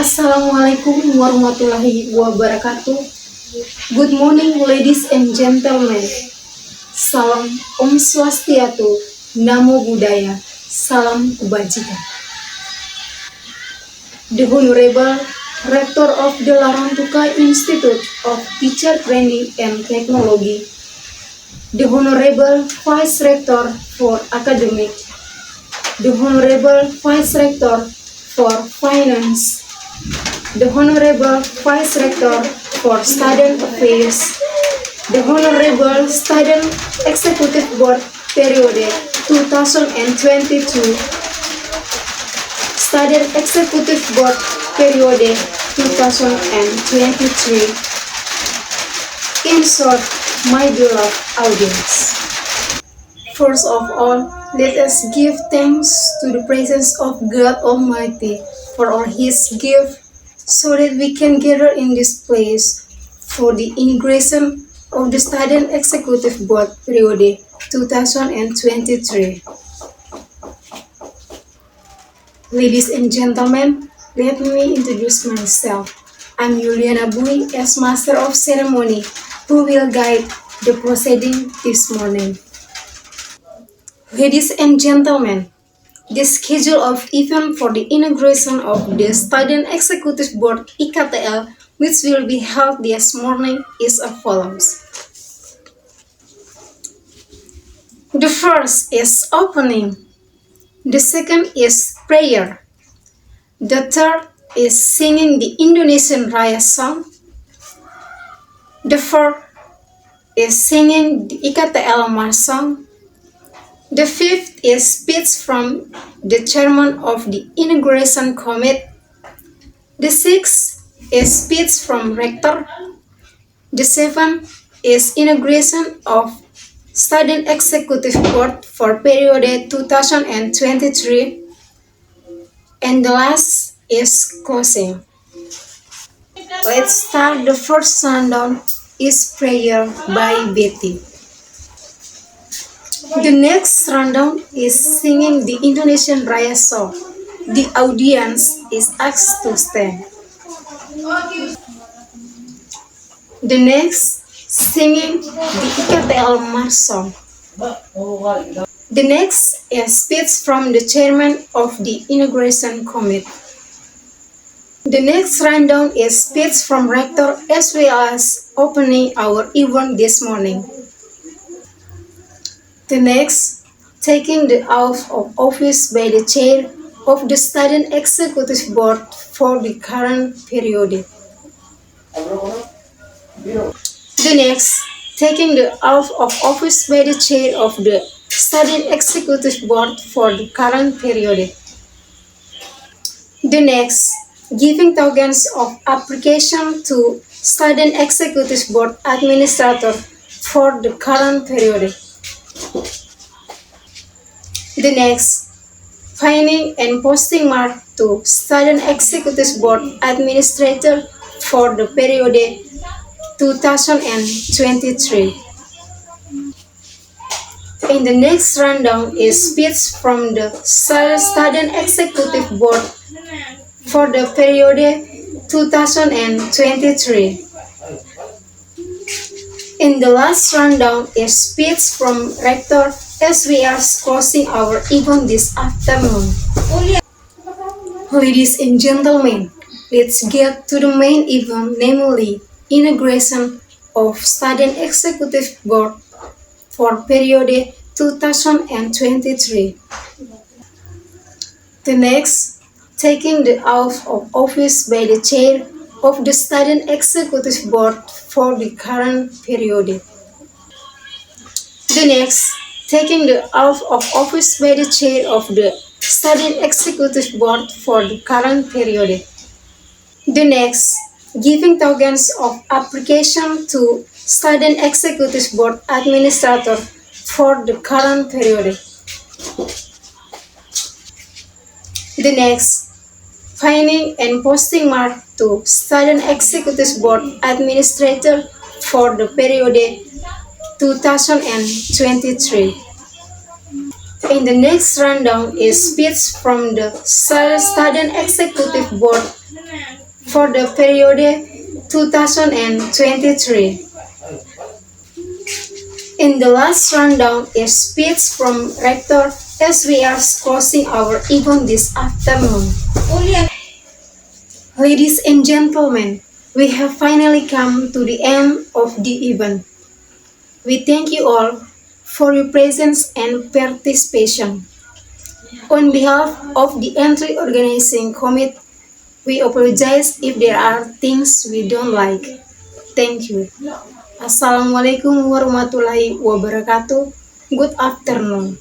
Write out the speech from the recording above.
Assalamualaikum warahmatullahi wabarakatuh. Good morning, ladies and gentlemen. Salam Om Swastiastu, Namo Buddhaya, Salam Kebajikan. The Honorable Rector of the Larantuka Institute of Teacher Training and Technology, the Honorable Vice Rector for Academic, the Honorable Vice Rector for Finance, the Honorable Vice Rector for Student Affairs, the Honorable Student Executive Board Period 2022, Student Executive Board Period 2023. In short, my beloved audience. First of all, let us give thanks to the presence of God Almighty for all His gift, so that we can gather in this place for the inauguration of the Student Executive Board Period 2023. Ladies and gentlemen, let me introduce myself. I'm Yuliana Bui as Master of Ceremony, who will guide the proceeding this morning. Ladies and gentlemen, the schedule of event for the inauguration of the Student Executive Board (IKTL), which will be held this morning, is as follows. The first is opening. The second is prayer. The third is singing the Indonesian Raya song. The fourth is singing the IKTL March song. The fifth is speech from the chairman of the inauguration committee. The sixth is speech from rector. The seventh is inauguration of Student Executive Board for period 2023. And the last is closing. Let's start. The first rundown is prayer by Betty. The next rundown is singing the Indonesian Raya song. The audience is asked to stand. The next, singing the IKTL March song. The next is speech from the chairman of the inauguration committee. The next rundown is speech from rector as well as opening our event this morning. The next, taking the oath of office by the chair of the Student Executive Board for the current period. The next, taking the oath of office by the chair of the Student Executive Board for the current period. The next, giving tokens of application to Student Executive Board Administrator for the current period. The next, finding and posting mark to Student Executive Board Administrator for the period 2023. In the next rundown is speech from the Student Executive Board for the period 2023. In the last rundown is speech from rector as we are closing our event this afternoon. Ladies and gentlemen, let's get to the main event, namely inauguration of Student Executive Board for period 2023. The next, taking the oath of office by the chair of the Student Executive Board for the current period. The next, taking the oath of office by the chair of the Student Executive Board for the current period. The next, giving tokens of application to Student Executive Board Administrator for the current period. The next, finding and posting mark to Student Executive Board Administrator for the period 2023. In the next rundown is speech from the Student Executive Board for the period 2023. In the last rundown is speech from Rector as we are closing our event this afternoon. Ladies and gentlemen, we have finally come to the end of the event. We thank you all for your presence and participation. On behalf of the entry organizing committee, we apologize if there are things we don't like. Thank you. Assalamualaikum warahmatullahi wabarakatuh. Good afternoon.